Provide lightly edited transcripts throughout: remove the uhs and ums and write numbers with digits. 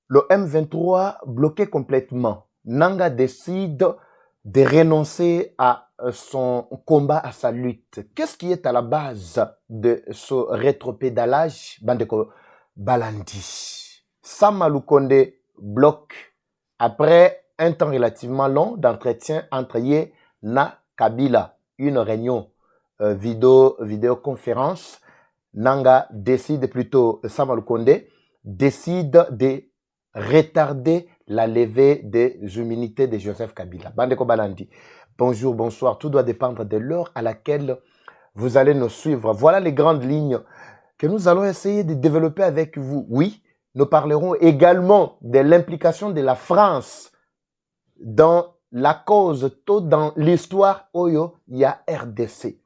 Le M23 bloqué complètement. Nanga décide de renoncer à son combat, à sa lutte. Qu'est-ce qui est à la base de ce rétropédalage? Bandeko Balandi. Sama Lukonde bloque après un temps relativement long d'entretien entre Ye na Kabila. Une réunion vidéoconférence. Nanga décide plutôt, Sama Lukonde décide de retarder la levée des immunités de Joseph Kabila. Bandeko Balandi. Bonjour, bonsoir. Tout doit dépendre de l'heure à laquelle vous allez nous suivre. Voilà les grandes lignes que nous allons essayer de développer avec vous. Oui, nous parlerons également de l'implication de la France dans la cause, tout dans l'histoire Oyo, il y a RDC.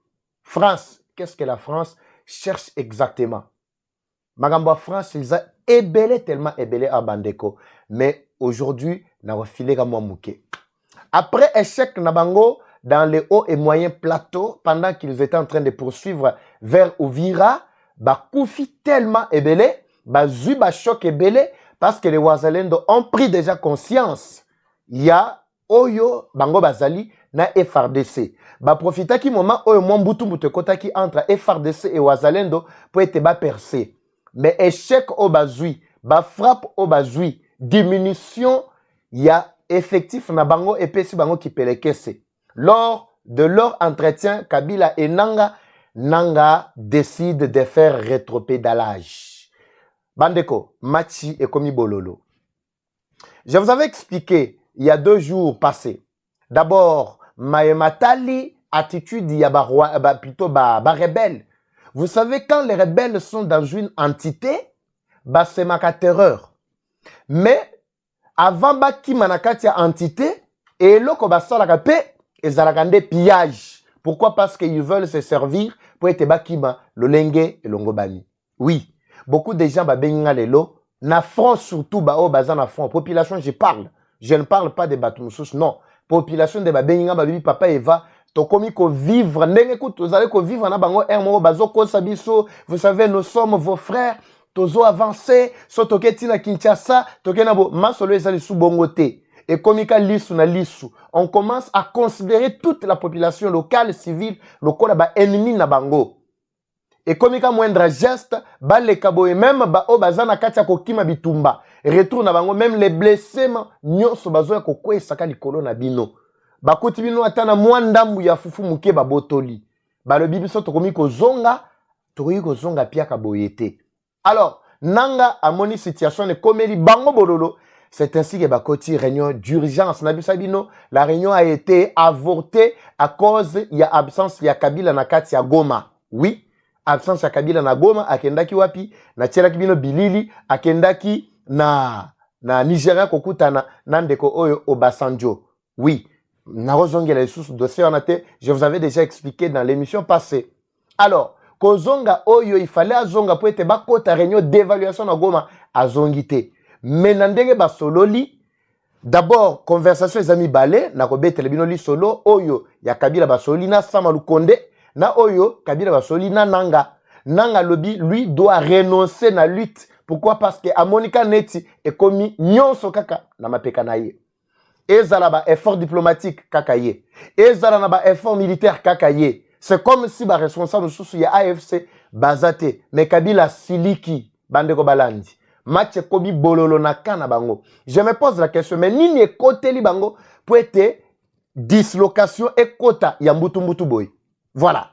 France, qu'est-ce que la France cherche exactement? Magamba France, ils ont ébélé tellement ébélé à Bandeko. Mais aujourd'hui, n'a refilé comme mouké. Après échec Nabango dans les hauts et moyens plateaux, pendant qu'ils étaient en train de poursuivre vers Ouvira, bah Koufi tellement ébélé, bah Zuba choc ébélé, parce que les Ouazalendo ont pris déjà conscience. Il y a Oyo, Bango Bazali, na FRDC. Bah profita qui moment Oyo Mwambutu Moutekota qui entre FRDC et Ouazalendo pour être bas percé. Mais échec au bazui, bah frappe au bazui, diminution, il y a effectif na bango et pesi bango qui pelekese. Lors de leur entretien, Kabila et Nanga décide de faire rétropédalage. Bandeko, Machi et Komi Bololo. Je vous avais expliqué il y a 2 jours passés. D'abord, Maëmatali, attitude, il y a plutôt rebelle. Vous savez, quand les rebelles sont dans une entité, bah c'est ma terreur. Mais avant baki manakatia entité, et loko basala pe, ils ont pillage. Pourquoi? Parce qu'ils veulent se servir pour être bakima, le lenge et l'ongobani. Oui, beaucoup de gens babenga lelo, na front surtout ba o bazan na front. Population, je parle. Je ne parle pas des Batumoussous, non. Population de babenga babibi papa Eva. Tokomi ko vivre, vous allez vivre na bango ermo bazo ko sabiso, vous savez nous sommes vos frères, tozo avancé, so toketi na Kinshasa, tokena bo masolo ezali sous bongote. Et komika lisu na lisu, on commence à considérer toute la population locale civile lokola ba ennemi na bango. Et komika moindre geste, ba le kabo et même ba o bazana katia kokima bitumba, retourne na bango même les blessés nyonso bazo ya kokwe saka likolo na bino. Bakoti bino atana mwandambu ya fufu muke babotoli. Le bibiso tokomi zonga pia kaboyete. Alors, nanga amoni situation ne komeli bango bololo. C'est ainsi que bakoti réunion d'urgence. Nabisabino, la réunion a été avortée à cause il y a absence ya Kabila na kati ya Goma. Oui, absence ya Kabila na Goma, akendaki wapi, na tchelaki bino bilili, akendaki na Nigeria kokuta na Nandeko Oyo Obasanjo. Oui. Je vous avais déjà expliqué dans l'émission passée. Alors, Kozonga Oyo, il fallait azonga pour être bakota réunion d'évaluation na Goma azongite. Mais nandenge basololi, d'abord conversation les amis balé na kobete lebinoli solo Oyo ya Kabila basoli na Sama Lukonde na Oyo Kabila basoli na Nanga lobi lui doit renoncer na lutte. Pourquoi? Parce que Amonika Neti est commis nyonso kaka na mapeka na ye. Ezala ba effort diplomatique kakaye. Ezala ba effort militaire kakaye. C'est comme si ba responsable sous ya AFC bazate. Mais Kabila siliki bandeko balandi. Match kobi bololo na kana bango. Je me pose la question, mais nini côté li bango pour être dislocation et quota ya mbutu boy. Voilà.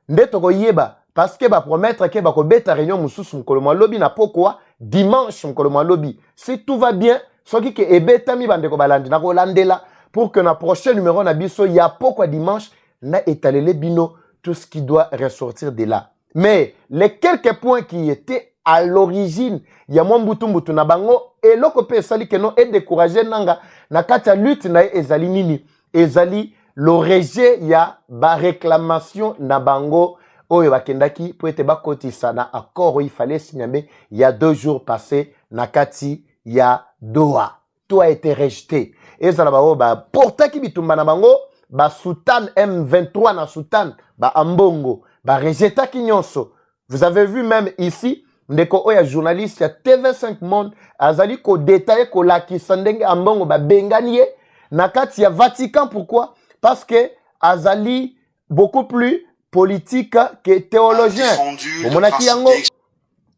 Ndeto ko yeba parce que ba promettre que ba ko beta réunion mususu mkoloma lobby na pokwa dimanche mkoloma lobby. Si tout va bien, soki ke ebetami bandeko balandi na kolandela pour que na prochain numéro na biso ya pokwa dimanche na étalele bino tout ce qui doit ressortir de là. Mais les quelques points qui étaient à l'origine ya mwambutu na bango eloko pe sali que non et décourager nanga na kata lutte na ezali nini ezali le rejet ya ba réclamation na bango oyo bakendaki pour être bakotisa na accord il fallait signer il y a 2 jours passés na kati ya Doha. Tout a été rejeté. Et ça ba porta ki bitumba na bango ba Sultan M23 na Sultan ba ambongo ba rejeta ki nyonso. Vous avez vu même ici ndeko oya journaliste ya TV5 Monde azali ko détailler ko lakisa ndenge ambongo ba bengani ye na kati ya Vatican. Pourquoi? Parce que azali beaucoup plus politique que théologien.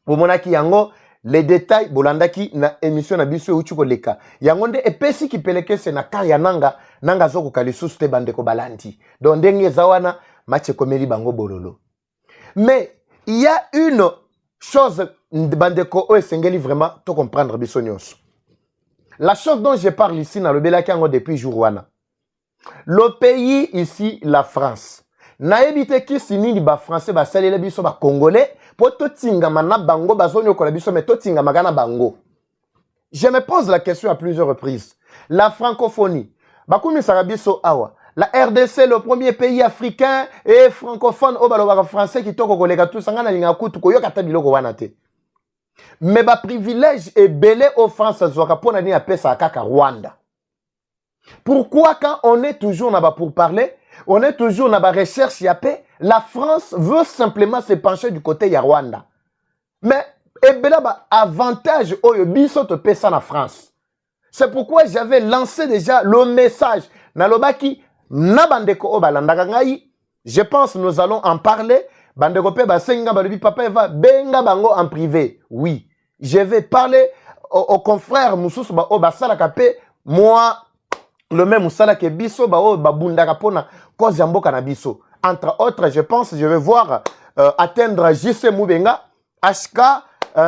Bomonaki yango les détails bolandaki na émission na biso uchuko leka. Yango nde epesi ki peleke se na kaya nanga zoko kalisusu te bandeko balandi. Donc ndenge zawana matche komeli bango bololo. Mais il y a une chose bandeko o esengeli vraiment to comprendre biso nyonso. La chose dont je parle ici na lobelaki yango depuis jour wana. Le pays ici la France. Na ebite ki sinini ba français ba salele biso ba congolais po to tingama na bango bazonyo kola biso mais to tingama kana bango. Je me pose la question à plusieurs reprises. La francophonie bakumi sarabiso awa. La RDC, le premier pays africain et francophone au baloba français qui toko koleka tout sangana linga kutu ko yokata biloko wana te. Mais ba privilège est belé aux France zoka pona ni apesa kaka Rwanda. Pourquoi quand on est toujours là-bas pour parler, on est toujours dans la recherche y a paix, la France veut simplement se pencher du côté de Rwanda. Mais ebela avantage oyo biso to pesa na France. C'est pourquoi j'avais lancé déjà le message nalobaki na bandeko o balandaka ngai. Je pense nous allons en parler. Bandeko pe basenga balobi papa eva benga bango en privé. Oui, je vais parler aux confrères mususu ba o basala kape moi le même musala ke biso ba o babundaka pona cause ya mboka na biso. Entre autres, je pense je vais voir atteindre JC Moubenga, HK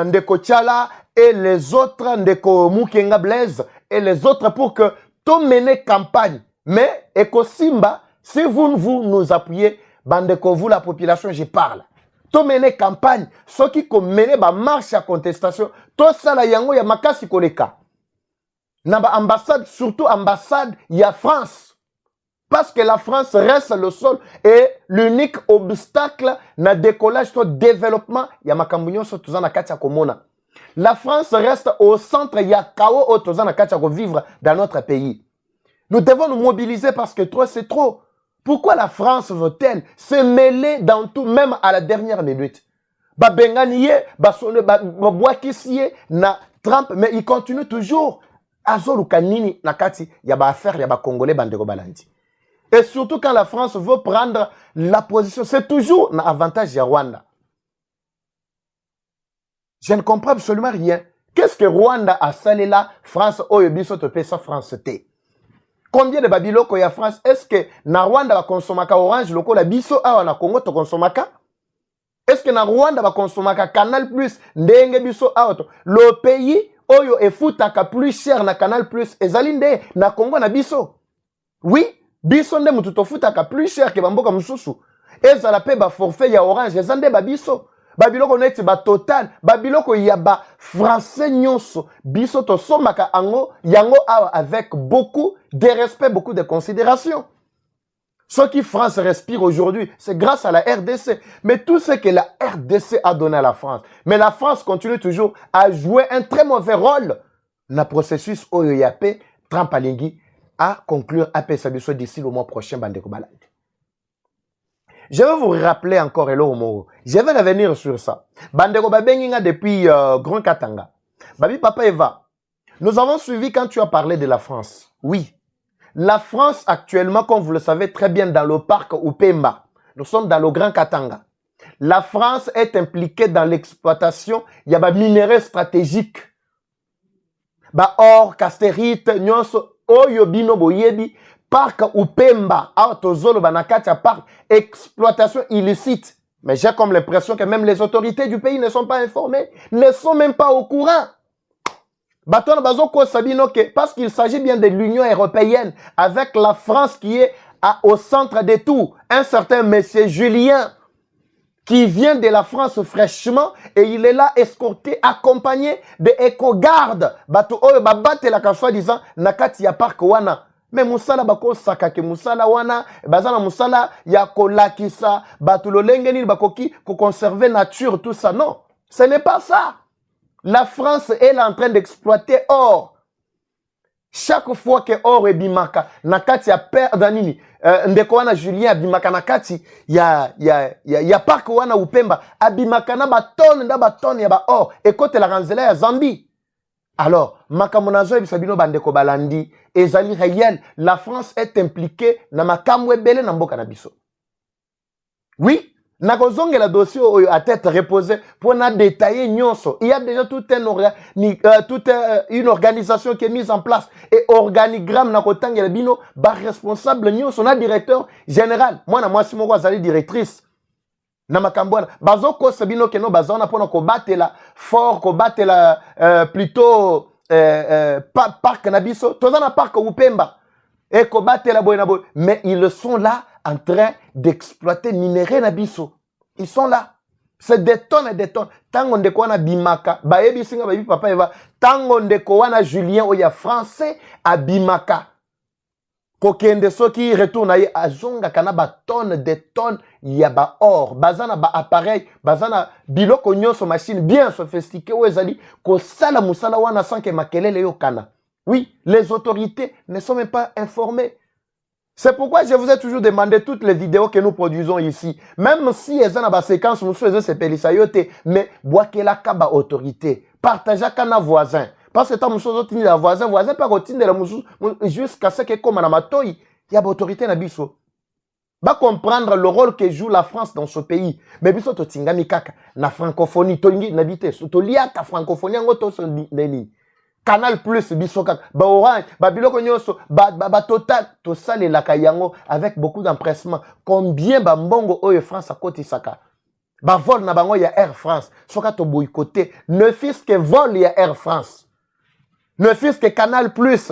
Ndeko Tchala et les autres Ndeko Mukenga Blaise et les autres pour que tout mener campagne. Mais Eko Simba, si vous nous appuyez, bandeko vous la population, je parle. Tout mener campagne, ceux qui mènent ba marche à contestation, tout ça la yango ya makasi koleka. Naba ambassade, surtout ambassade, il y a France. Parce que la France reste le sol et l'unique obstacle na décollage, au développement, il y a makambunyo so tuzana katia komona. La France reste au centre, il y a kao au tuzana katia ko vivre dans notre pays. Nous devons nous mobiliser parce que trop c'est trop. Pourquoi la France veut-elle se mêler dans tout, même à la dernière minute? Ba benganiye, ba sonne, ba boakisiye na Trump, mais il continue toujours. Azolu kanini na kati, ya ba affaire, ya ba congolais bandeko balandi. Et surtout quand la France veut prendre la position, c'est toujours un avantage à Rwanda. Je ne comprends absolument rien. Qu'est-ce que Rwanda a salé là, France, oyobiso te pesa France T? Combien de babiloko ya France? Est-ce que na Rwanda va consommer Orange loko la biso awa na Congo to consomaka? Est-ce que na Rwanda va consommer Canal Plus ndenge biso awa to? Le pays oyo efutaka plus cher na Canal Plus ezalinde na Congo na biso. Oui, biso nde mutu tofutaka plus cher ke bamboka mususu. Ezala pe ba forfait ya Orange ezande ba biso. Babiloko neti ba total, babiloko ya ba français nyonso, biso to somaka ango, yango awa avec beaucoup de respect, beaucoup de considération. Ce qui France respire aujourd'hui, c'est grâce à la RDC. Mais tout ce que la RDC a donné à la France. Mais la France continue toujours à jouer un très mauvais rôle dans le processus Oyoyape, Trump Alingi, à conclure AP Sabiso d'ici le mois prochain, Bandeko Balade. Je vais vous rappeler encore Hello Moro. Je vais revenir sur ça. Bandeko Babenginga depuis Grand Katanga. Babi Papa Eva, nous avons suivi quand tu as parlé de la France. Oui. La France actuellement, comme vous le savez très bien, dans le parc Upemba. Nous sommes dans le Grand Katanga. La France est impliquée dans l'exploitation. Il y a des minéraux stratégiques. Ba or, castérite, nyonso, oyo bino boyebi. Parc Upemba, Autozolo, Banakatia, parc, exploitation illicite. Mais j'ai comme l'impression que même les autorités du pays ne sont pas informées, ne sont même pas au courant. Baton Bazoko Sabino, parce qu'il s'agit bien de l'Union européenne, avec la France qui est au centre de tout. Un certain monsieur Julien, qui vient de la France fraîchement, et il est là escorté, accompagné de éco-gardes. Bato Oyo Babate la kaswa disant, Nakatia Park Wana. Mais musala bako sakake musala wana bazana musala ya kolakisa batulo lengeni bakoki ko conserver nature tout ça non, ce n'est pas ça. La France est en train d'exploiter or. Chaque fois que or ebimaka na kati ya perdre nini ndeko wana Julien abimaka na kati ya parc wana Upemba abimaka na batonne ya ba or ekotela nzela ya Zambie. Alors makambo nazo ebisa bino bandeko balandi ezali réel, la France est impliquée na makambo ebele na mboka na biso. Oui, nakozongela dossier à tête reposée pour na détailler nyonso. Il y a déjà toute une organisation qui est mise en place et organigramme na kotangela bino ba responsable nyonso na directeur général. Moi na mwasi moko azali directrice na makambo wana. Bazoko sabino keno bazona pona ko batela fort ko batela plutôt parc na biso. Tozana parc Upemba et ko batela boy na boy, mais ils sont là en train d'exploiter minerai na biso. Ils sont là. C'est des tonnes et des tonnes. Tango ndeko wana bimaka, baebi singa baebi papa eva, tango ndeko wana Julien oya français a bimaka. Kokende soki retourne aye azonga kana ba tonnes de tonnes ya ba or, bazana ba appareil, bazana biloko nyonso machine bien sophistiquée ou ezali ko sala musala wana sans que makelele yo kana. Oui, les autorités ne sont même pas informées. C'est pourquoi je vous ai toujours demandé toutes les vidéos que nous produisons ici. Même si elles ont une séquence, nous faisons ces pélissayotes, mais boakela kaba autorité. Partagez kana voisin. Parce que tant que nous sommes la voisin pas continuer la jusqu'à ce que comme il y a autorité na biso. Va comprendre le rôle que joue la France dans ce pays. Mais biso to tingami kaka na francophonie to ngi nabité to liaka francophonie ngoto so neni. Canal Plus, Bisoka, ba Orange, ba Biloko Nyonso, ba Total, to sale la kayango avec beaucoup d'empressement. Combien ba mbongo oyo France a côté saka? Ba vol na bango ya Air France. Soka to boycotté. Ne fils que vol ya Air France. Ne fils que Canal Plus.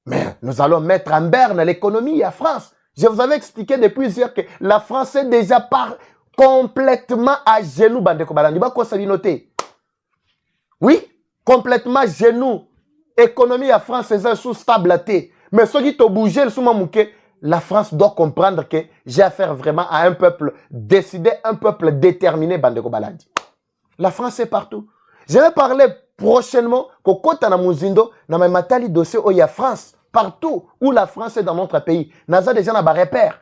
Mais nous allons mettre en berne l'économie à France. Je vous avais expliqué depuis hier que la France est déjà complètement à genoux, bandeko balandi. Ba ko sabinoté. Oui. Complètement genou. Économie à France est sous stabilité. Mais ceux qui t'ont bougé, la France doit comprendre que j'ai affaire vraiment à un peuple décidé, un peuple déterminé, Bandeko Baladi. La France est partout. Je vais parler prochainement qu'au côté de Muzindo, dans ma matali dossier où il y a France, partout où la France est dans notre pays. Naza déjà n'a pas repère.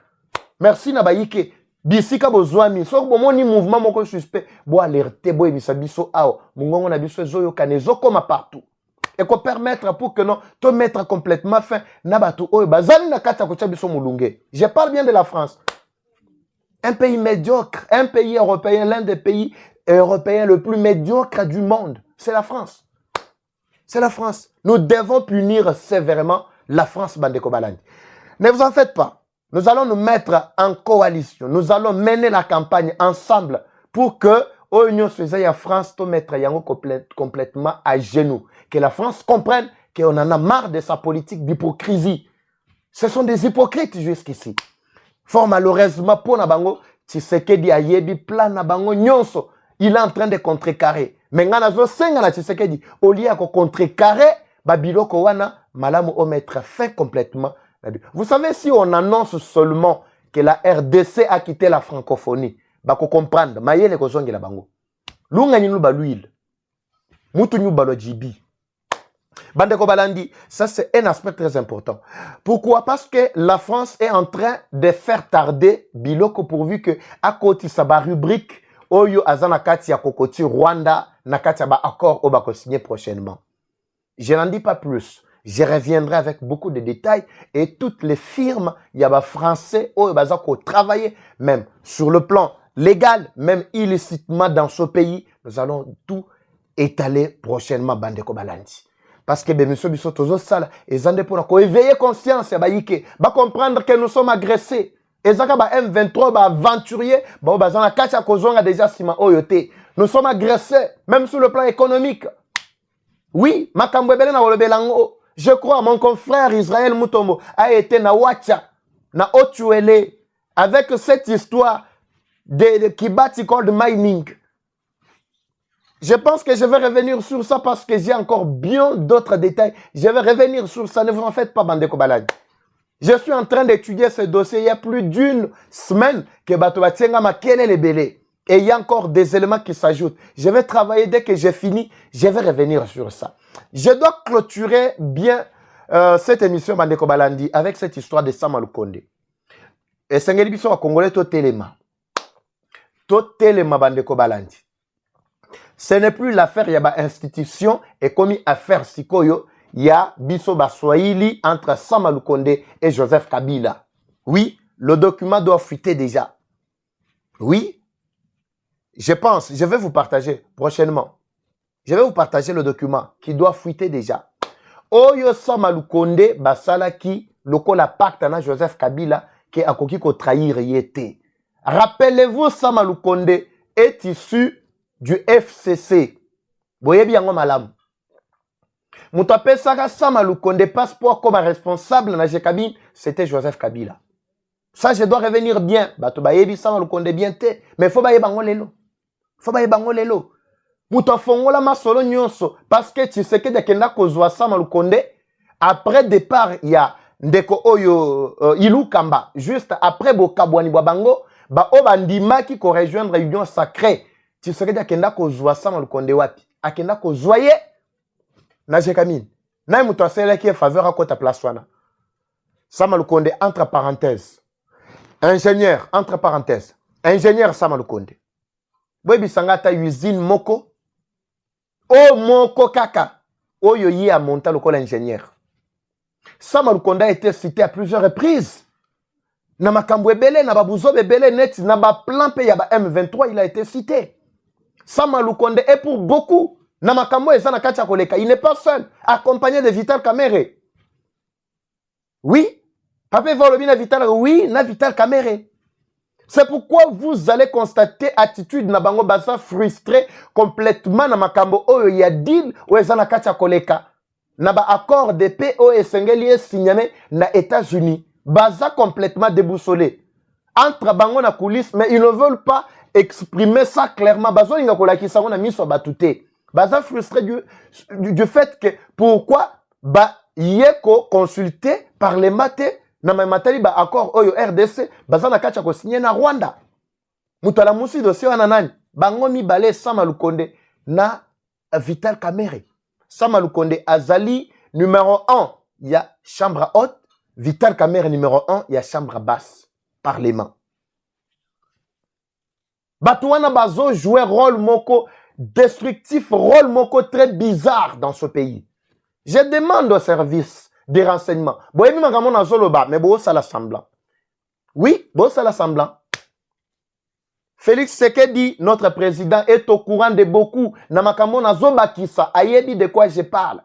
Merci Nabaïke. Bisika bozwami so bomoni mouvement moko suspect bo alerter bo ebisa biso awo mungongo na biso zoyo kanezo koma partout et ko permettre pour que non to mettre complètement fin na batu oyo bazali na kata ko biso mulunge. Je parle bien de la France, un pays médiocre, un pays européen, l'un des pays européens le plus médiocre du monde, c'est la France. C'est la France. Nous devons punir sévèrement la France, Bandeko Balandi. Ne vous en faites pas. Nous allons nous mettre en coalition. Nous allons mener la campagne ensemble pour que l'Union Suisse France te mettre complètement à genoux. Que la France comprenne qu'on en a marre de sa politique d'hypocrisie. Ce sont des hypocrites jusqu'ici. Fort malheureusement pour Nabango, Tshisekedi ayebi plan Nabango nyonso. Il est en train de contrecarrer. Mais nganazo senga na Tshisekedi au lieu de contrecarrer, babiloko wana malamu o mettre fin complètement. Vous savez, si on annonce seulement que la RDC a quitté la francophonie, bah qu'on comprendre, mayele ko zongi la bango. Lunga ni nuba l'huile. Mutu nuba lo jibi. Bandeko Balandi, ça c'est un aspect très important. Pourquoi? Parce que la France est en train de faire tarder biloko pourvu que à côté sa ba rubrique oyo azana kati ya kokoti Rwanda na kati ya ba accord oba ko signer prochainement. Je n'en dis pas plus. Je reviendrai avec beaucoup de détails et toutes les firmes, il y a des Français qui travaillent même sur le plan légal, même illicitement dans ce pays. Nous allons tout étaler prochainement, Bandeko Balandi. Parce que monsieur Bissot Tozo Sala, ils ont pour éveiller conscience, va comprendre que nous sommes agressés. Et ça, M23, aventurier, déjà nous sommes agressés, même sur le plan économique. Oui, Makambwebele na Wolobelango. Je crois, mon confrère Israël Mutombo a été na Wacha, na Otuele, avec cette histoire de Kibati Gold Mining. Je pense que je vais revenir sur ça parce que j'ai encore bien d'autres détails. Je vais revenir sur ça, ne vous en faites pas, Bandeko Baladi. Je suis en train d'étudier ce dossier il y a plus d'une semaine que Bato Batienga Makele Lebele. Et il y a encore des éléments qui s'ajoutent. Je vais travailler dès que j'ai fini. Je vais revenir sur ça. Je dois clôturer bien cette émission Bandeko Balandi avec cette histoire de Sama Lukonde. Et Sengeli biso wa Congolais to telema. To telema Bandeko Balandi. Ce n'est plus l'affaire yaba institution et comme affaire sikoyo ya biso baswahili entre Sama Lukonde et Joseph Kabila. Oui, le document doit fuiter déjà. Oui, je pense, je vais vous partager prochainement. Je vais vous partager le document qui doit fuiter déjà. Oyo Sama Lukonde basalaki lokola pacte na Joseph Kabila qui a koki ko trahir yete. Rappelez-vous, Sama Lukonde est issu du FCC. Boyebi yango malamu. Muto apesaka Sama Lukonde passeport comme responsable na Jekabine, c'était Joseph Kabila. Ça, je dois revenir bien. Bato bayebi Sama Lukonde bien te. Mais faut baye bango lelo. Faut baye bango lelo. Muto fongola masolo nyonso. Parce que tu sais que de kenda kozwa Sama Lukonde, après départ, il y a Ndeko Oyo Ilou Kamba. Juste après Bokabwani Babango, ba obandima qui ko rejoindre Union Sacrée. Tu sais que de kenda kozwa Sama Lukonde wapi. Akenda kozwaye na Jekamine. Na muto asele qui est faveur à kota place wana. Sama Lukonde entre parenthèses. Ingénieur, entre parenthèses. Ingénieur Sama Lukonde. Boyebi sangata usine moko. O moko kaka. Oyo yi a monta lokola ingénieur. Sama Lukonde a été cité à plusieurs reprises. Na makambo ebele, na babuzo ebele net, na ba plan pe ya ba M23, il a été cité. Sama Lukonde est pour beaucoup. Na makambo eza na kacha koleka. Il n'est pas seul, accompagné de Vital Kamerhe. Oui. Papa Volobina Vital, oui, na Vital Kamerhe. C'est pourquoi vous allez constater attitude na bango baza frustré complètement na makambo oyo ya deal ou ezana kacha koleka. Na ba accord de paix o esengeli signé na États-Unis. Baza complètement déboussolé. Entre bango na coulisses, mais ils ne veulent pas exprimer ça clairement. Bazo inga kolaki sango na miso batute. Baza frustré du fait que pourquoi ba yeko consulté par les matés. Na matali ba accord oyo RDC bazana kacha ko signer na Rwanda. Mutala musi dossier wana nani? Bango mibale Sama Lukonde na Vital Kamerhe. Sama Lukonde azali numéro 1, il y a chambre haute, Vital Kamerhe numéro 1, il y a chambre basse, parlement. Batouana bazo jouer rôle moko destructif, rôle moko très bizarre dans ce pays. Je demande au service des renseignements. Boyebi makambo na zoloba, mais bo sala semblant. Oui, bo sala semblant. Félix Tshisekedi, notre président, est au courant de beaucoup. Na makambo na zobakisa, ayebi de quoi je parle.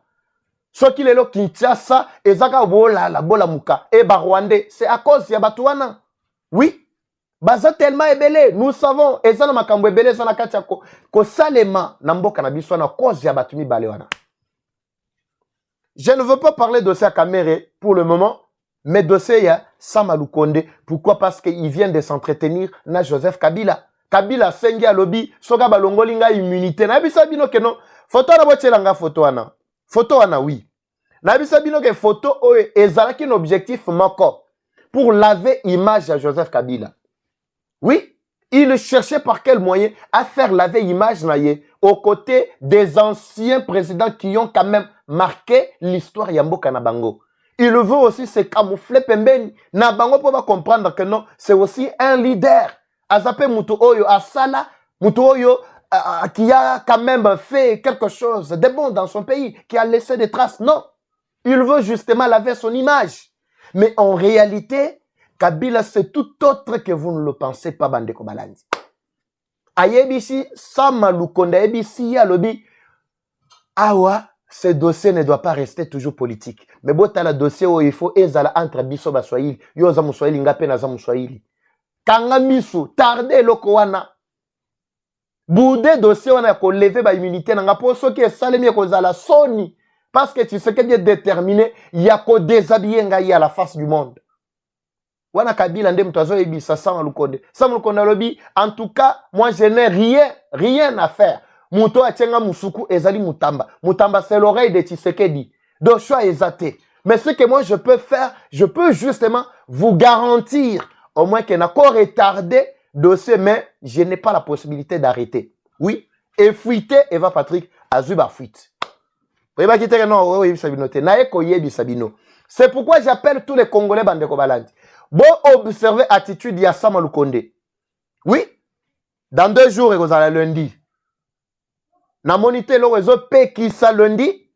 Ce qui est là, Kinshasa, ezaka bola la bola muka, et Rwandais, c'est à cause ya batouana. Oui. Baza tellement ebele, nous savons, ezana makambo ebele zana katia ko salema na mboka na biso na cause ya batumi balewana. Je ne veux pas parler de ça Kamerhe pour le moment, mais de ça, il y a Sama Lukonde. Pourquoi? Parce qu'il vient de s'entretenir na Joseph Kabila. Kabila sengi a lobby, soga balongolinga immunité. Na bisa bino ke non, photo na bochelanga photo wana. Photo wana oui. Na bisa bino ke photo oe ezalaki un objectif moko pour laver image à Joseph Kabila. Oui, il cherchait par quel moyen à faire laver image naye aux côtés des anciens présidents qui ont quand même marqué l'histoire Yamboka Nabango. Il veut aussi se camoufler pembeni. Nabango pour comprendre que non, c'est aussi un leader. Azape Mutu Oyo Asala, Mutu Oyo qui a quand même fait quelque chose de bon dans son pays, qui a laissé des traces. Non, il veut justement laver son image. Mais en réalité, Kabila c'est tout autre que vous ne le pensez pas, Bandeko Balandi. Ayebisi, Sama Lukonde, Ayebisi, Yalobi, Awa, ce dossier ne doit pas rester toujours politique. Mais bon, t'as le dossier où il faut ezala entre biso baswahili, yo za muswahili ngape na za muswahili. Kanga misu, tarde loko wana. Boude dossier wana ko lever ba immunité na ngapo soki esalemi ko zala soni parce que tu sais que bien déterminé, il y a ko déshabiller ngai à la face du monde. Wana Kabila ndem tozo ebisa Sama Lukonde. Sama Lukonde lobi, en tout cas, moi je n'ai rien à faire. Muto achenga musuku ezali mutamba. Mutamba c'est l'oreille de Tshisekedi. Donc choix ezate. Mais ce que moi je peux faire, je peux justement vous garantir au moins qu'il n'a qu'à retarder dossier, mais je n'ai pas la possibilité d'arrêter. Oui, et fuiter Eva Patrick Azuba fuite. C'est pourquoi j'appelle tous les Congolais Bandeko Balandi. Bon, observez l'attitude de Sama Lukonde. Oui, dans 2 jours, et vous allez lundi. Na monité le réseau P qui ça lundi,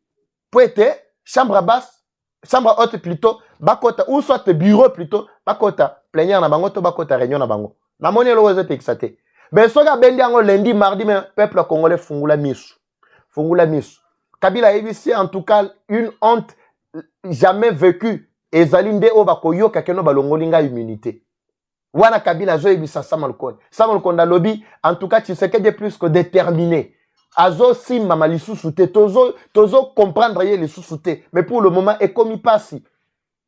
pour être chambre basse, chambre haute plutôt, bakota, ou soit bureau plutôt, bakota, plénière na bango, to bakota réunion na bango. Na monité le réseau P qui ça te. Ben, so ga bendi ango lundi, mardi, mais peuple congolais fungula misu. Fungula misu. Kabila ici en tout cas une honte jamais vécue. Ezalinde obakoyo kakeno balongolinga immunité. Wana Kabila zo ibisa Samalkon. Samalkon da lobby en tout cas tu sais que de plus que déterminé. Azo simba malisusuté tozo comprendre les sous-souté mais pour le moment est comme il passe.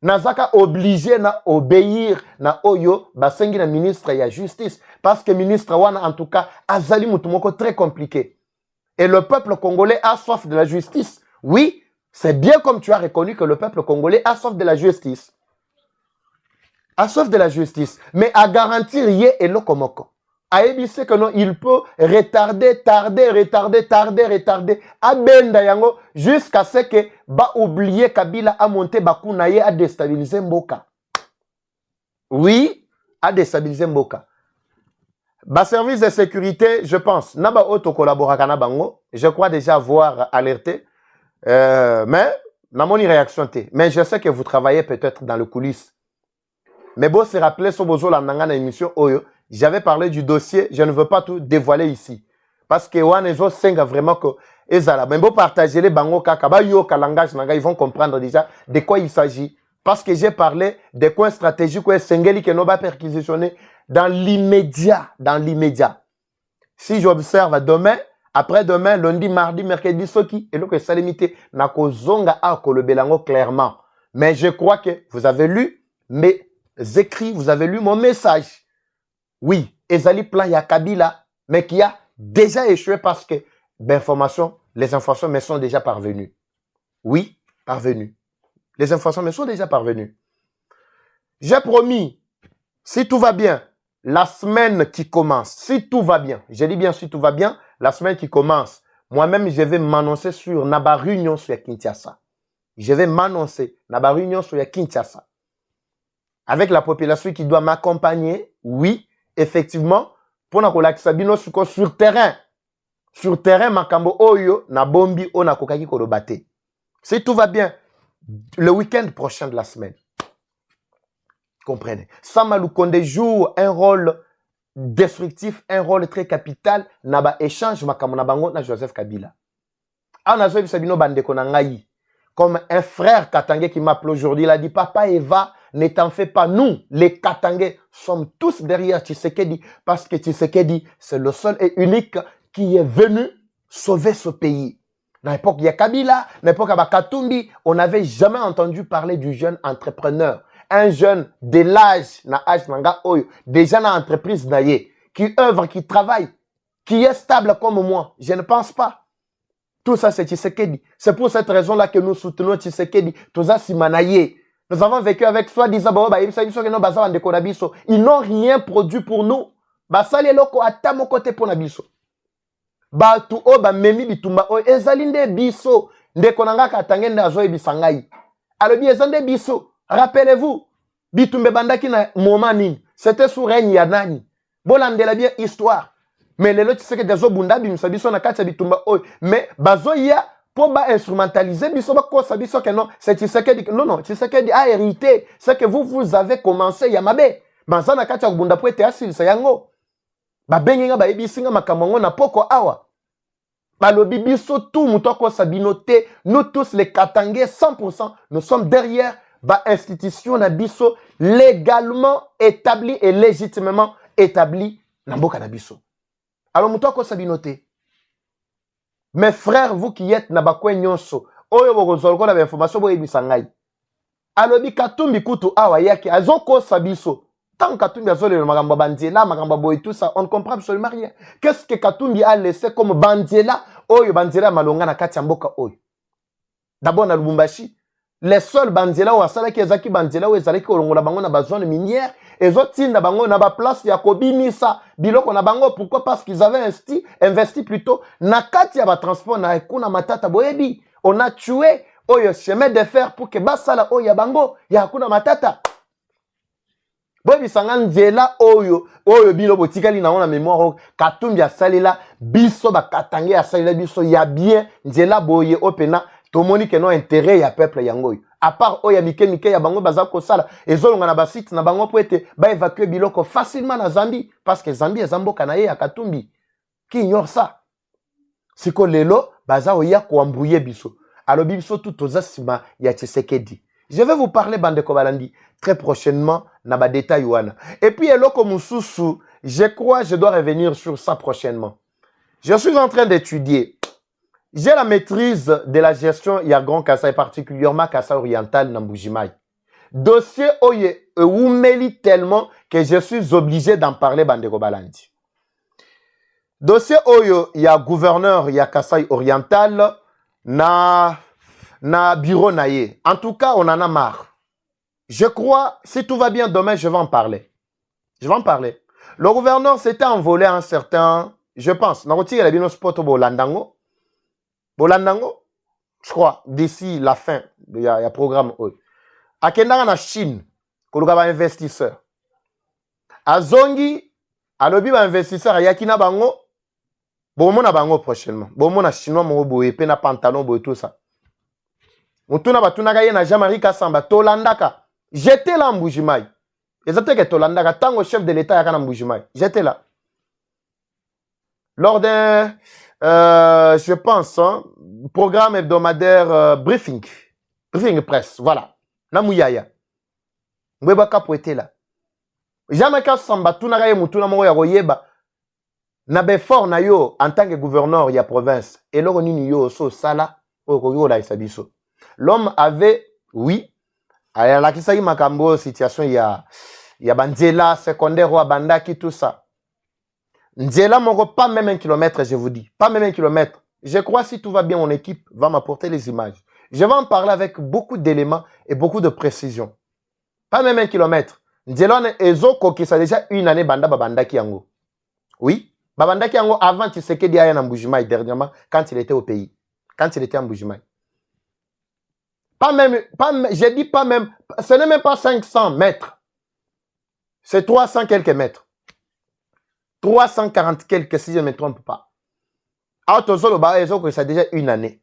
Nazaka obligé na obéir na oyo basengi na ministre ya justice parce que ministre wana en tout cas azali mutumoko très compliqué. Et le peuple congolais a soif de la justice. Oui, c'est bien comme tu as reconnu que le peuple congolais a soif de la justice. A soif de la justice. Mais à garantir yé et le komoko. A ébissé que non, il peut retarder. A benda yango jusqu'à ce que ba oublier Kabila a monté Bakunaye a déstabiliser Mboka. Oui, a déstabiliser Mboka. Bas service de sécurité, je pense, naba auto collaborateur bango, je crois déjà avoir alerté, mais n'a mon réaction té. Mais je sais que vous travaillez peut-être dans le coulisses. Mais bon, se rappeler sur bozo la nangana émission Oyo, j'avais parlé du dossier, je ne veux pas tout dévoiler ici, parce que Wanezo senga vraiment que ezala. Mais bon, partager les bango kaka yo langage nanga, ils vont comprendre déjà de quoi il s'agit. Parce que j'ai parlé des coins stratégiques où Sengeli que nous va perquisitionner dans l'immédiat. Si j'observe demain, après-demain, lundi, mardi, mercredi, soki, et donc ça limité, nako zonga a le belango clairement. Mais je crois que vous avez lu mes écrits, vous avez lu mon message. Oui, ezali plan ya Kabila, mais qui a déjà échoué parce que les informations me sont déjà parvenues. Oui, parvenues. Les informations me sont déjà parvenues. J'ai promis, si tout va bien, la semaine qui commence, si tout va bien, je dis bien si tout va bien, la semaine qui commence, moi-même, je vais m'annoncer sur Naba Réunion sur Kinshasa. Je vais m'annoncer Naba Réunion sur Kinshasa. Avec la population qui doit m'accompagner, oui, effectivement, pour na sabino sur terrain. Sur terrain, makambo oyo, na bombi, o na kokaki kolobate. Si tout va bien, le week-end prochain de la semaine. Comprenez. Sama Lukonde joue un rôle destructif, un rôle très capital. Naba échange makambo na bango na Joseph Kabila. Ah, na Joseph Sabino Bandeko na ngai. Comme un frère Katangé qui m'appelle aujourd'hui, il a dit, Papa Eva, ne t'en fais pas. Nous, les Katangés, sommes tous derrière Tshisekedi parce que Tshisekedi, c'est le seul et unique qui est venu sauver ce pays. À l'époque, il y a Kabila, à l'époque, il y a Katumbi, on n'avait jamais entendu parler du jeune entrepreneur. Un jeune de l'âge, des gens dans l'entreprise, qui œuvre, qui travaille, qui est stable comme moi. Je ne pense pas. Tout ça, c'est Tshisekedi. C'est pour cette raison-là que nous soutenons Tshisekedi. Tout ça, c'est Manaye. Nous avons vécu avec soi-disant, ils n'ont rien produit pour nous. Basali loko atamo côté pour Nabiso. Batu oba memi bitumba o ezalinde biso ndeko nanga katangende azoe bisangai. Alobi ezande biso. Rappelez-vous, bitumbe bandaki na momani, c'était sous règne ya nani. Bolandela bien histoire. Mais les autres c'est que des obunda bimsa biso na kati bitumba o mais bazoya pour ba instrumentaliser biso ba ko sabiso que non, c'est Tshisekedi non, Tshisekedi a hérité ce que vous avez commencé yamabe. Banzana kati bunda po ete asil sa yango. Ba benginga ba ebisinga makamongo na poko awa. Balobi biso tout mutoko sabinote, nous tous les Katangais 100%, nous sommes derrière ba institution na biso légalement établie et légitimement établie na mboka na biso. Alors mutoko sabinote. Mes frères, vous qui êtes na bakwe nyonso, oyo bokozolko na information bo ebisangai. Alobi Katumbi kutu awa yake azoko sabiso. Tant Katumbi a zolé le makambo bandiela, makambo boy tout ça, on ne comprend absolument rien. Qu'est-ce que Katumbi a laissé comme bandiela? Oyo bandiela malonga na kati ya mboka oyo. D'abord na Lubumbashi, les seuls bandiela ou asala ki ezaki bandiela ou ezalaki olongola bango na bazone minière ezotinda bango na ba place ya kobimisa biloko na bango. Pourquoi? Parce qu'ils avaient investi plutôt na kati ya ba transport na ekuna matata boyebi. On a tué oyo chemin de fer pour que basala oyo ya bango ya hakuna matata. Boyebi sanga nzela oyo bino botikali na ona mémoire Katumbi asalela biso bakatange asalela biso ya bien nzela boye opena tomoni ke no intérêt ya peuple yango. À part oya mike ya bango baza ko sala ezolonga na basite na bango po ete ba évacuer biloko facilement na Zambie parce que Zambie ezamboka na ye ya Katumbi. Qui ignore ça? Siko lelo baza oya ko embrouiller biso. Alors biso tout oza sima ya Tshisekedi. Je vais vous parler Bandeko Balandi très prochainement na ba détail wana. Et puis eloko mususu, je crois je dois revenir sur ça prochainement. Je suis en train d'étudier. J'ai la maîtrise de la gestion ya Grand Kassai, particulièrement Kassai oriental na Mbujimai. Dossier oye oumeli tellement que je suis obligé d'en parler Bandeko Balandi. Dossier oyo ya gouverneur ya Kassai oriental na bureau naye. En tout cas, on en a marre. Je crois, si tout va bien demain, je vais en parler. Je vais en parler. Le gouverneur s'était envolé un certain, je pense, Naroti el bino sport Bolandango. Bolandango, je crois, d'ici la fin, il y a programme. A Kendanga na Chine, koluka ba investisseur. A Zongi, a lobi ba investisseur, a Yakina Bango, bomona bango prochainement. Bomona chinois mo boye, pe na pantalon boye tout ça. Mutuna batuna gaye na Jean-Marie Kassamba, Tolandaka. J'étais là en Mbujimai. Exactement que Tolandaka, tant au chef de l'État yaka na Mbujimai. J'étais là. Lors d'un, je pense, hein, programme hebdomadaire briefing. Briefing presse, voilà. Namouyaya. Mwebaka po était là. Jamais Kassamba, tuna gaye mutuna mo ya royeba. Na befort na yo, en tant que gouverneur ya province. Et loro nini yo, so sala, o la isabiso. L'homme avait, oui, à la kisai makambo, situation, il y a Nzela, secondaire, ou Bandaki, tout ça. Nzela, mon pas même 1 kilomètre, je vous dis. Pas même 1 kilomètre. Je crois si tout va bien, mon équipe va m'apporter les images. Je vais en parler avec beaucoup d'éléments et beaucoup de précision. Pas même 1 kilomètre. Nzela, Ezoko, qui ça déjà une année, Bandaki Yango. Oui. Babandaki Yango avant Tshisekedi aya na Mbujimai dernièrement, quand il était au pays. Quand il était en Mbujimai. J'ai dit pas même, ce n'est même pas 500 mètres. C'est 300 quelques mètres. 340 quelques, si je ne me trompe pas. Autosolo, ça déjà une année.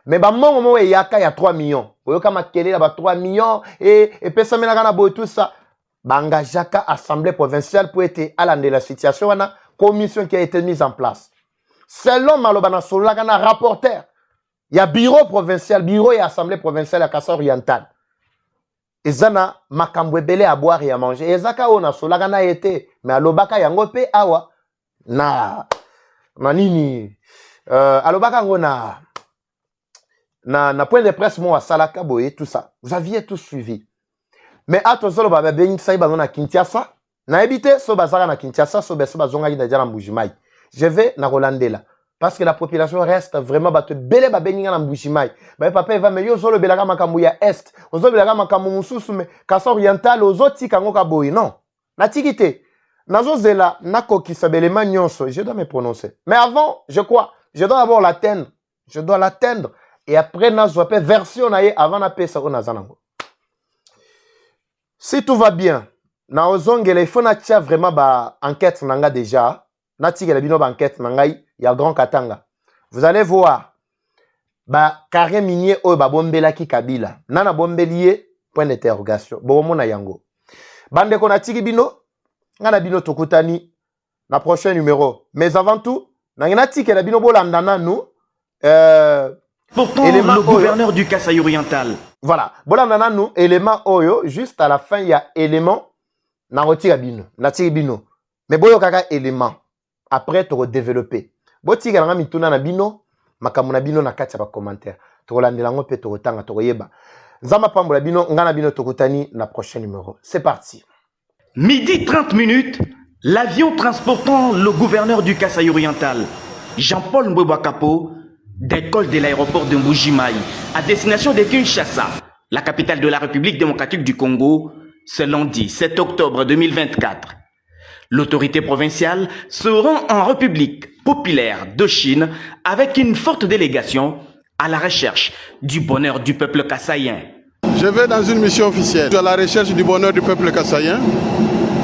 Mais moment il y a 3 millions. Vous voyez, là 3 millions et personne n'a tout ça. Bangajaka, assemblée provinciale pour être à la situation, on a commission qui a été mise en place. Selon Malobana Solagana, rapporteur. Il y a bureau provincial, bureau et assemblée provinciale à Kassai oriental. Ezana makambwebele à boire et à manger. Ezaka ona solagana été, mais alobaka yangope awa na nini alobaka ngona na point de presse moi salaka boye tout ça. Vous aviez tout suivi. Mais atozolo ba bengi sai bango na Kinshasa, na ebité so bazaka na Kinshasa so beso bazonga ki na Mbujimai. Je vais na Rolandela. Parce que la population reste vraiment batte belle babenga na Mbujimai. Ba papa va me yo solo belaka makambu ya est, ozo belaka makambu mususu me Kassai oriental ozoti kango ka boy non. Na tikité. Nazo zela nakoki sabelema nyonso, je dois me prononcer. Mais avant, je crois, je dois d'abord l'atteindre. Je dois l'atteindre et après nazo appelle version naie avant na pesa ko nazanango. Si tout va bien, na ozongela il faut na tia vraiment ba enquête nanga déjà. Na tigela bino ba enquête nangai ya Grand Katanga. Vous allez voir ba carré minier o ba bombelaki Kabila. Nana bombelier point d'interrogation. Bomona yango. Bande ko na tigi bino ngana bino tokutani na prochain numéro. Mais avant tout, na tikela bino bolandana nous pourtant le gouverneur du Kassai oriental. Voilà, bolandana nous élément oyo juste à la fin il y a élément na retira bino, na tigi bino. Mais boyo kaka élément après tu redévelopper. Botiga nga mituna na bino, makamuna bino na kati ba commentaire. To landela ngo pe to tanga to yeba. Nzama pambola bino ngana bino tokutani na prochain numéro. C'est parti. Midi 30 minutes, l'avion transportant le gouverneur du Kassai oriental, Jean-Paul Mbwebakapo, décolle de l'aéroport de Mbujimai à destination de Kinshasa, la capitale de la République démocratique du Congo, Ce lundi 7 octobre 2024, l'autorité provinciale se rend en République populaire de Chine avec une forte délégation à la recherche du bonheur du peuple kassaïen. Je vais dans une mission officielle à la recherche du bonheur du peuple kassaïen.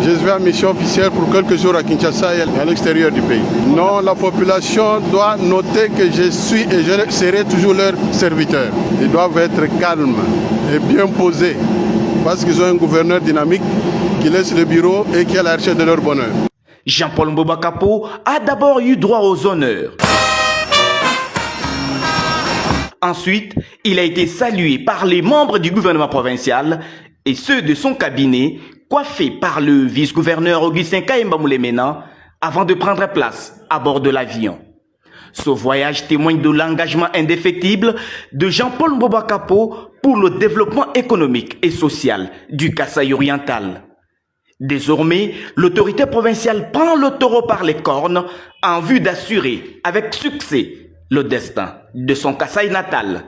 Je vais en mission officielle pour quelques jours à Kinshasa et à l'extérieur du pays. Non, la population doit noter que je suis et je serai toujours leur serviteur. Ils doivent être calmes et bien posés parce qu'ils ont un gouverneur dynamique qui laisse le bureau et qui est à la recherche de leur bonheur. Jean-Paul Mbouba Kapo a d'abord eu droit aux honneurs. Ensuite, il a été salué par les membres du gouvernement provincial et ceux de son cabinet, coiffé par le vice-gouverneur Augustin Kayemba Moulemena avant de prendre place à bord de l'avion. Ce voyage témoigne de l'engagement indéfectible de Jean-Paul Mbouba Kapo pour le développement économique et social du Kasaï oriental. Désormais, l'autorité provinciale prend le taureau par les cornes en vue d'assurer avec succès le destin de son Kasaï natal.